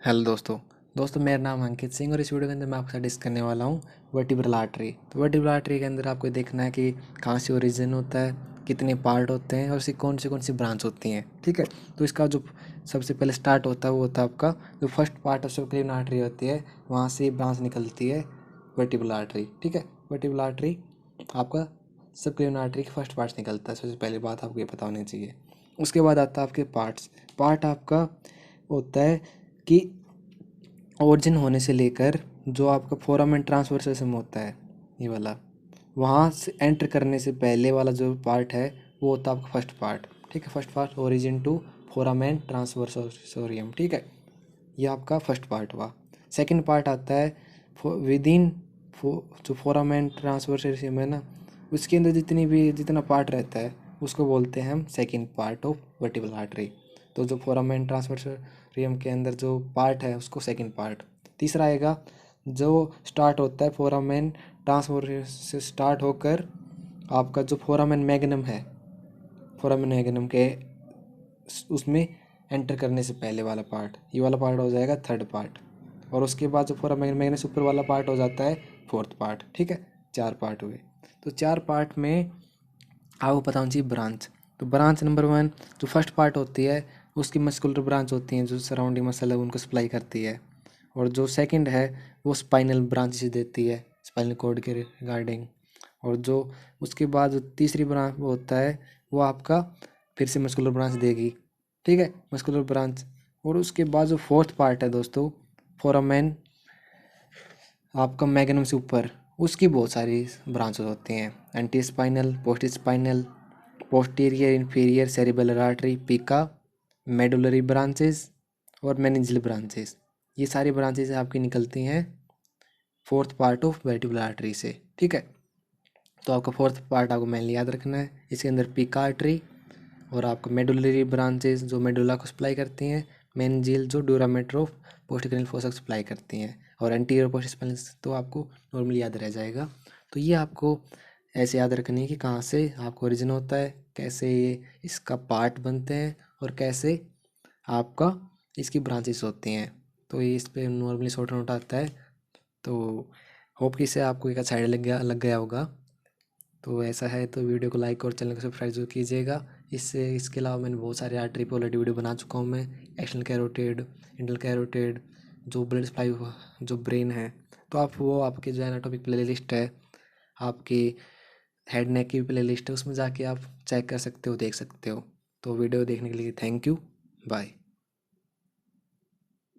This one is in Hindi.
हेलो दोस्तों मेरा नाम अंकित सिंह और इस वीडियो के अंदर मैं आपके साथ डिस्कस करने वाला हूँ वर्टिब्रल आर्टरी। तो वर्टिब्रल आर्टरी के अंदर आपको देखना है कि कहाँ से ओरिजिन होता है, कितने पार्ट होते हैं और इसकी कौन सी ब्रांच होती हैं। ठीक है, तो इसका जो सबसे पहले स्टार्ट होता है वो होता है आपका जो first part of subclavian artery होती है, वहाँ से ब्रांच निकलती है वर्टिब्रल आर्टरी। ठीक है, वर्टिब्रल आर्टरी आपका सबक्लेवियन आर्टरी के फर्स्ट पार्ट निकलता है। सबसे पहली बात आपको ये पता होनी चाहिए। उसके बाद आता है आपके पार्ट आपका होता है कि ओरिजिन होने से लेकर जो आपका फोरामेन ट्रांसवर्स सिस्टम होता है, ये वाला, वहाँ से एंटर करने से पहले वाला जो पार्ट है वो होता है आपका फर्स्ट पार्ट। ठीक है, first part origin to foramen transversarium. ठीक है, ये आपका फर्स्ट पार्ट हुआ। सेकंड पार्ट आता है विद इन जो फोरामेन ट्रांसवर्सोरियम है ना, उसके अंदर जितना पार्ट रहता है उसको बोलते हैं हम second part of vertebral artery. तो जो फोरामेन ट्रांसवर्सोरियम के अंदर जो पार्ट है उसको सेकंड पार्ट। तीसरा आएगा जो स्टार्ट होता है फोरामेन ट्रांसवर्सोरियम से स्टार्ट होकर आपका जो फोरामेन मैग्नम है, फोरामेन मैग्नम के उसमें एंटर करने से पहले वाला पार्ट, ये वाला पार्ट हो जाएगा थर्ड पार्ट। और उसके बाद जो फोरामेन मैग्नम से ऊपर वाला पार्ट हो जाता है फोर्थ पार्ट। ठीक है, चार पार्ट हुए। तो चार पार्ट में आपको पता होना चाहिए ब्रांच। तो ब्रांच नंबर 1 जो फर्स्ट पार्ट होती है उसकी मस्कुलर ब्रांच होती है, जो सराउंडिंग मसल है उनको सप्लाई करती है। और जो सेकंड है वो स्पाइनल ब्रांच देती है, स्पाइनल कॉर्ड के रिगार्डिंग। और जो उसके बाद जो तीसरी ब्रांच वो होता है वो आपका फिर से मस्कुलर ब्रांच देगी। ठीक है, मस्कुलर ब्रांच। और उसके बाद जो फोर्थ पार्ट है दोस्तों, फोरामेन आपका मैग्नम से ऊपर, उसकी बहुत सारी ब्रांचेस होती हैं। Anti spinal, post spinal, posterior inferior cerebellar artery, PICA, medullary branches और मेनिंजियल ब्रांचेस। ये सारी ब्रांचेस आपकी निकलती हैं fourth part of vertebral artery से। ठीक है, तो आपका फोर्थ पार्ट आपको मेनली याद रखना है। इसके अंदर पिका आर्टरी और आपका मेडुलरी ब्रांचेस जो मेडुला को सप्लाई करती हैं, मेनिंजियल जो dura mater of posterior fossa supply करती हैं, और एंटीरियर पोस्ट स्पाइनल तो आपको नॉर्मली याद रह जाएगा। तो ये आपको ऐसे याद रखनी है कि कहाँ से आपको ओरिजिन होता है, कैसे ये इसका पार्ट बनते हैं और कैसे आपका इसकी ब्रांचेस होती हैं। तो ये इस पर नॉर्मली शॉर्ट नोट आता है। तो होप कि इससे आपको एक अच्छा आइडिया लग गया होगा। तो ऐसा है तो वीडियो को लाइक और चैनल को सब्सक्राइब जरूर कीजिएगा। इसके अलावा मैंने बहुत सारे आर्टरी पे ऑलरेडी वीडियो बना चुका हूँ मैं। एक्सटर्नल कैरोटिड, इंटरनल कैरोटिड, जो ब्लड सप्लाई, जो ब्रेन है, तो आप वो आपकी जो एनाटॉमिक प्ले लिस्ट है, आपकी हेड नेक की प्ले लिस्ट है, उसमें जाके आप चेक कर सकते हो, देख सकते हो। तो वीडियो देखने के लिए थैंक यू, बाय।